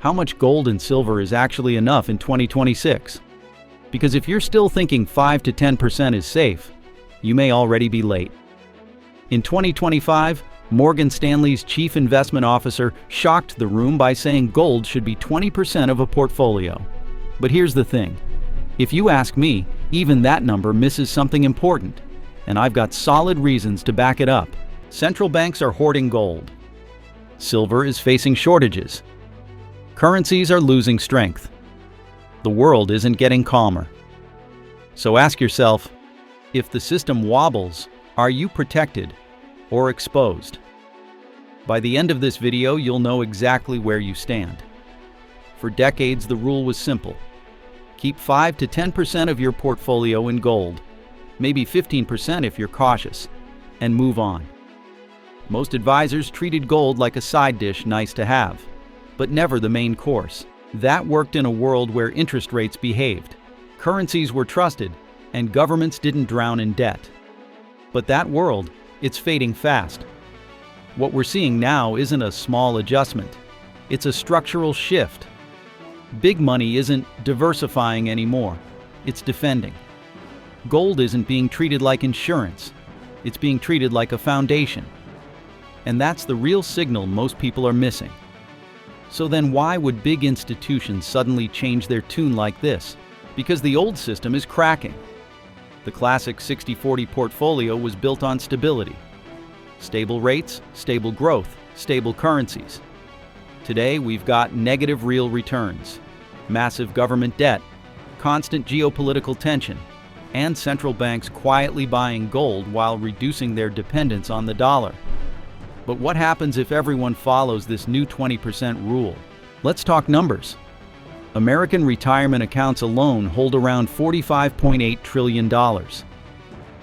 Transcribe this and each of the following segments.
how much gold and silver is actually enough in 2026. Because if you're still thinking 5 to 10% is safe, you may already be late. In 2025, Morgan Stanley's chief investment officer shocked the room by saying gold should be 20% of a portfolio. But here's the thing. If you ask me, even that number misses something important. And I've got solid reasons to back it up. Central banks are hoarding gold. Silver is facing shortages. Currencies are losing strength. The world isn't getting calmer. So ask yourself, if the system wobbles, are you protected or exposed? By the end of this video, you'll know exactly where you stand. For decades, the rule was simple. Keep 5 to 10% of your portfolio in gold, maybe 15% if you're cautious, and move on. Most advisors treated gold like a side dish nice to have, but never the main course. That worked in a world where interest rates behaved, currencies were trusted, and governments didn't drown in debt. But that world, it's fading fast. What we're seeing now isn't a small adjustment, it's a structural shift. Big money isn't diversifying anymore, it's defending. Gold isn't being treated like insurance, it's being treated like a foundation. And that's the real signal most people are missing. So then why would big institutions suddenly change their tune like this? Because the old system is cracking. The classic 60-40 portfolio was built on stability. Stable rates, stable growth, stable currencies. Today we've got negative real returns, massive government debt, constant geopolitical tension, and central banks quietly buying gold while reducing their dependence on the dollar. But what happens if everyone follows this new 20% rule? Let's talk numbers. American retirement accounts alone hold around $45.8 trillion.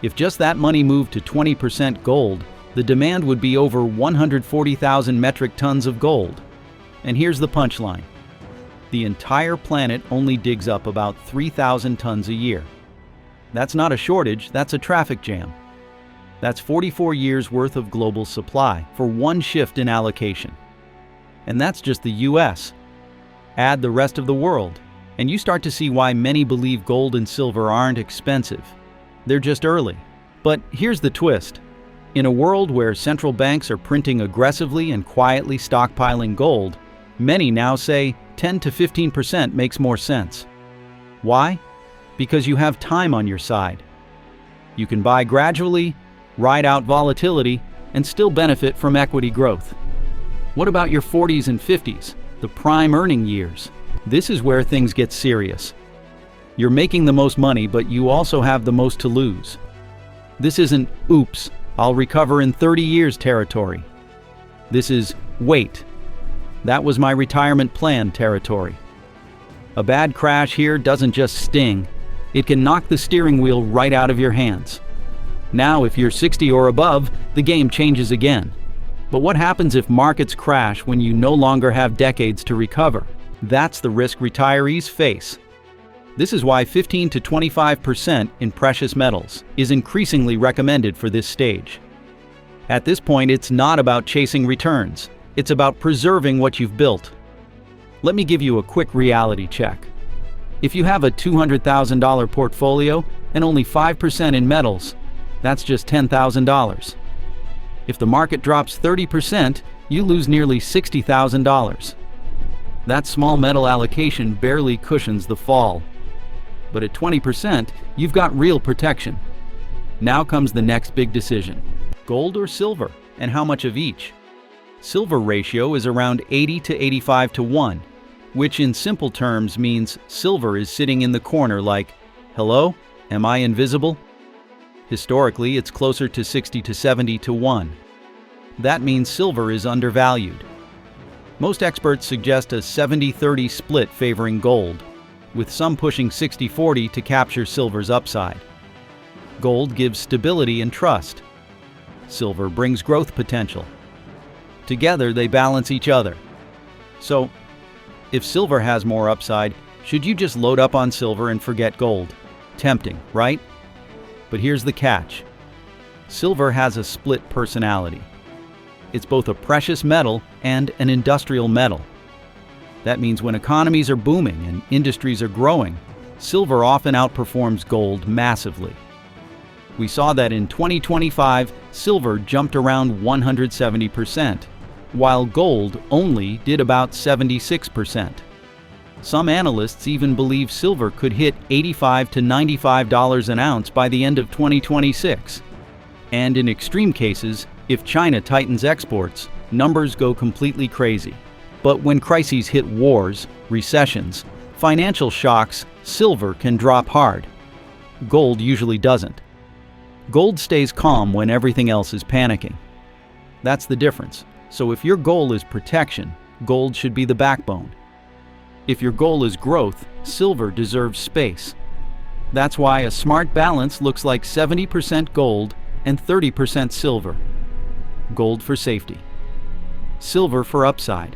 If just that money moved to 20% gold, the demand would be over 140,000 metric tons of gold. And here's the punchline. The entire planet only digs up about 3,000 tons a year. That's not a shortage, that's a traffic jam. That's 44 years worth of global supply for one shift in allocation. And that's just the US. Add the rest of the world, and you start to see why many believe gold and silver aren't expensive. They're just early. But here's the twist. In a world where central banks are printing aggressively and quietly stockpiling gold, many now say 10 to 15% makes more sense. Why? Because you have time on your side. You can buy gradually, ride out volatility, and still benefit from equity growth. What about your 40s and 50s, the prime earning years? This is where things get serious. You're making the most money, but you also have the most to lose. This isn't, oops, I'll recover in 30 years territory. This is, wait, that was my retirement plan territory. A bad crash here doesn't just sting, it can knock the steering wheel right out of your hands. Now, if you're 60 or above, the game changes again. But what happens if markets crash when you no longer have decades to recover? That's the risk retirees face. This is why 15 to 25% in precious metals is increasingly recommended for this stage. At this point, it's not about chasing returns. It's about preserving what you've built. Let me give you a quick reality check. If you have a $200,000 portfolio and only 5% in metals, that's just $10,000. If the market drops 30%, you lose nearly $60,000. That small metal allocation barely cushions the fall. But at 20%, you've got real protection. Now comes the next big decision. Gold or silver, and how much of each? Silver ratio is around 80 to 85 to 1, which in simple terms means silver is sitting in the corner like, hello, am I invisible? Historically, it's closer to 60 to 70 to 1. That means silver is undervalued. Most experts suggest a 70-30 split favoring gold, with some pushing 60-40 to capture silver's upside. Gold gives stability and trust. Silver brings growth potential. Together, they balance each other. So, if silver has more upside, should you just load up on silver and forget gold? Tempting, right? But here's the catch. Silver has a split personality. It's both a precious metal and an industrial metal. That means when economies are booming and industries are growing, silver often outperforms gold massively. We saw that in 2025, silver jumped around 170%, while gold only did about 76%. Some analysts even believe silver could hit $85 to $95 an ounce by the end of 2026. And in extreme cases, if China tightens exports, numbers go completely crazy. But when crises hit wars, recessions, financial shocks, silver can drop hard. Gold usually doesn't. Gold stays calm when everything else is panicking. That's the difference. So if your goal is protection, gold should be the backbone. If your goal is growth, silver deserves space. That's why a smart balance looks like 70% gold and 30% silver. Gold for safety. Silver for upside.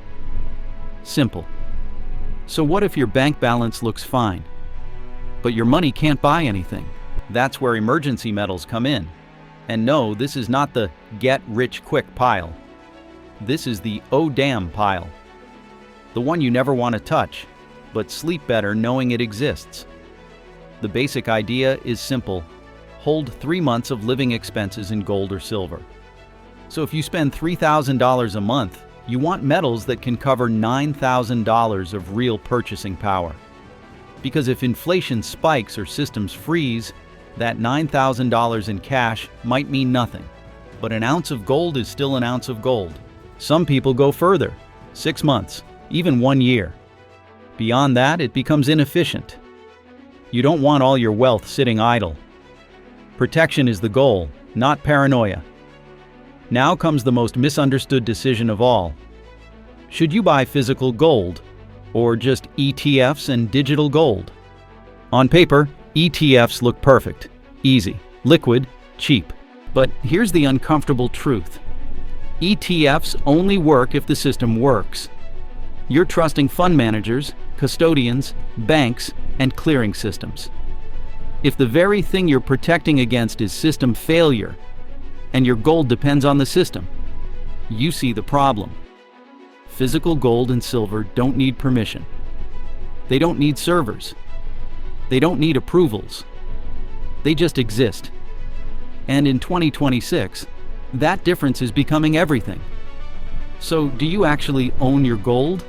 Simple. So what if your bank balance looks fine, but your money can't buy anything? That's where emergency metals come in. And no, this is not the get-rich-quick pile. This is the oh damn pile. The one you never want to touch, but sleep better knowing it exists. The basic idea is simple. Hold 3 months of living expenses in gold or silver. So if you spend $3,000 a month, you want metals that can cover $9,000 of real purchasing power. Because if inflation spikes or systems freeze, that $9,000 in cash might mean nothing. But an ounce of gold is still an ounce of gold. Some people go further, 6 months, even 1 year. Beyond that, it becomes inefficient. You don't want all your wealth sitting idle. Protection is the goal, not paranoia. Now comes the most misunderstood decision of all. Should you buy physical gold or just ETFs and digital gold? On paper, ETFs look perfect, easy, liquid, cheap. But here's the uncomfortable truth. ETFs only work if the system works. You're trusting fund managers, custodians, banks, and clearing systems. If the very thing you're protecting against is system failure, and your gold depends on the system, you see the problem. Physical gold and silver don't need permission. They don't need servers. They don't need approvals. They just exist. And in 2026, that difference is becoming everything. So do you actually own your gold?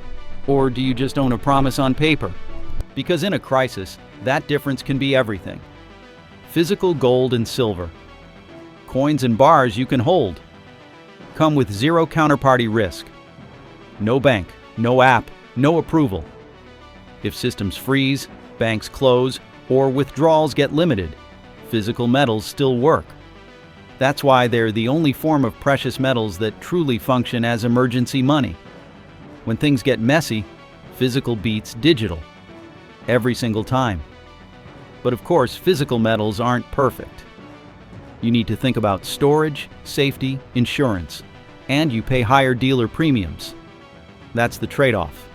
Or do you just own a promise on paper? Because in a crisis, that difference can be everything. Physical gold and silver. Coins and bars you can hold. Come with zero counterparty risk. No bank, no app, no approval. If systems freeze, banks close, or withdrawals get limited, physical metals still work. That's why they're the only form of precious metals that truly function as emergency money. When things get messy, physical beats digital. Every single time. But of course, physical metals aren't perfect. You need to think about storage, safety, insurance, and you pay higher dealer premiums. That's the trade-off.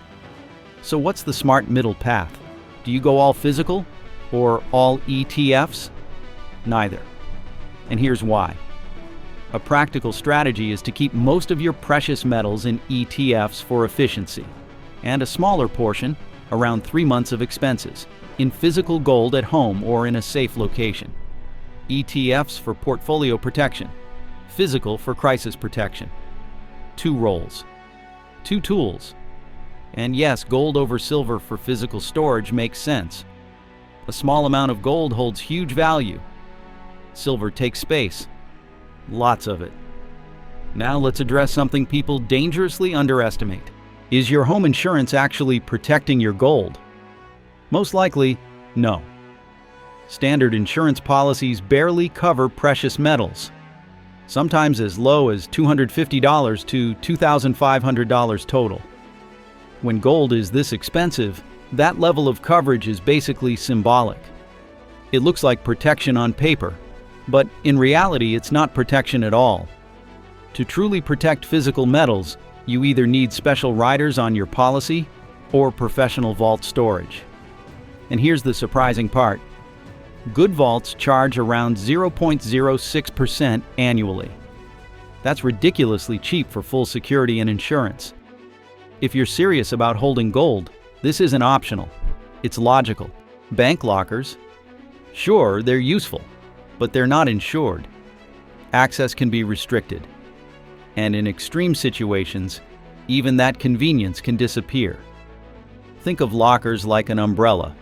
So what's the smart middle path? Do you go all physical or all ETFs? Neither. And here's why. A practical strategy is to keep most of your precious metals in ETFs for efficiency, and a smaller portion, around 3 months of expenses, in physical gold at home or in a safe location. ETFs for portfolio protection, physical for crisis protection. 2 roles, 2 tools. And yes, gold over silver for physical storage makes sense. A small amount of gold holds huge value. Silver takes space. Lots of it. Now let's address something people dangerously underestimate. Is your home insurance actually protecting your gold? Most likely, no. Standard insurance policies barely cover precious metals, sometimes as low as $250 to $2,500 total. When gold is this expensive, that level of coverage is basically symbolic. It looks like protection on paper, but in reality it's not protection at all. To truly protect physical metals, you either need special riders on your policy or professional vault storage. And here's the surprising part. Good vaults charge around 0.06% annually. That's ridiculously cheap for full security and insurance. If you're serious about holding gold, this isn't optional. It's logical. Bank lockers? Sure, they're useful, but they're not insured. Access can be restricted. And in extreme situations, even that convenience can disappear. Think of lockers like an umbrella.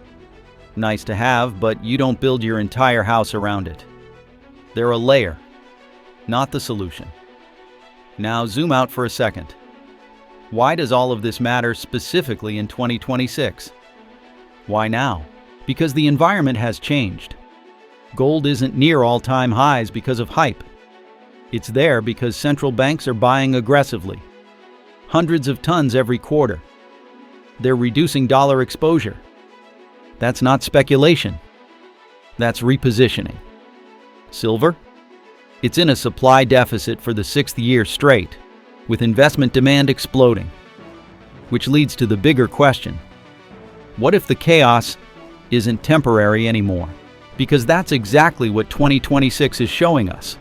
Nice to have, but you don't build your entire house around it. They're a layer, not the solution. Now zoom out for a second. Why does all of this matter specifically in 2026? Why now? Because the environment has changed. Gold isn't near all-time highs because of hype. It's there because central banks are buying aggressively. Hundreds of tons every quarter. They're reducing dollar exposure. That's not speculation. That's repositioning. Silver? It's in a supply deficit for the 6th year straight, with investment demand exploding. Which leads to the bigger question. What if the chaos isn't temporary anymore? Because that's exactly what 2026 is showing us.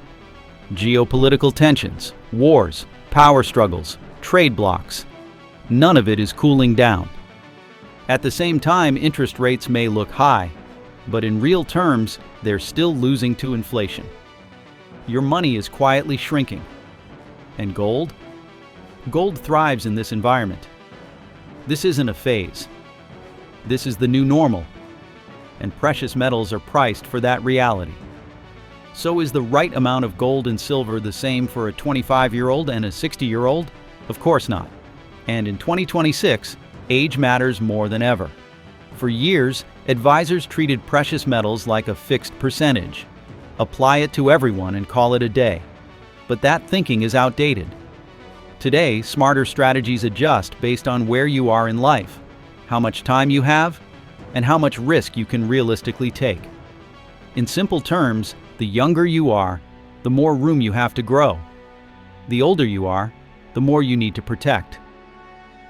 Geopolitical tensions, wars, power struggles, trade blocks. None of it is cooling down. At the same time, interest rates may look high, but in real terms, they're still losing to inflation. Your money is quietly shrinking. And gold? Gold thrives in this environment. This isn't a phase. This is the new normal. And precious metals are priced for that reality. So is the right amount of gold and silver the same for a 25-year-old and a 60-year-old? Of course not. And in 2026, age matters more than ever. For years, advisors treated precious metals like a fixed percentage. Apply it to everyone and call it a day. But that thinking is outdated. Today, smarter strategies adjust based on where you are in life, how much time you have, and how much risk you can realistically take. In simple terms, the younger you are, the more room you have to grow. The older you are, the more you need to protect.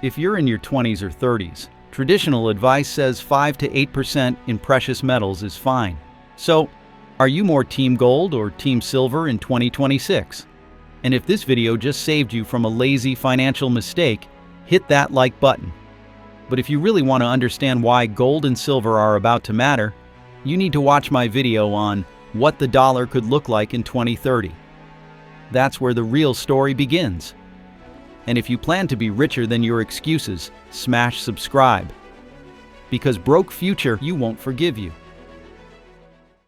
If you're in your 20s or 30s, traditional advice says 5 to 8% in precious metals is fine. So, are you more Team Gold or Team Silver in 2026? And if this video just saved you from a lazy financial mistake, hit that like button. But if you really want to understand why gold and silver are about to matter, you need to watch my video on what the dollar could look like in 2030. That's where the real story begins. And if you plan to be richer than your excuses, smash subscribe. Because broke future, you won't forgive you.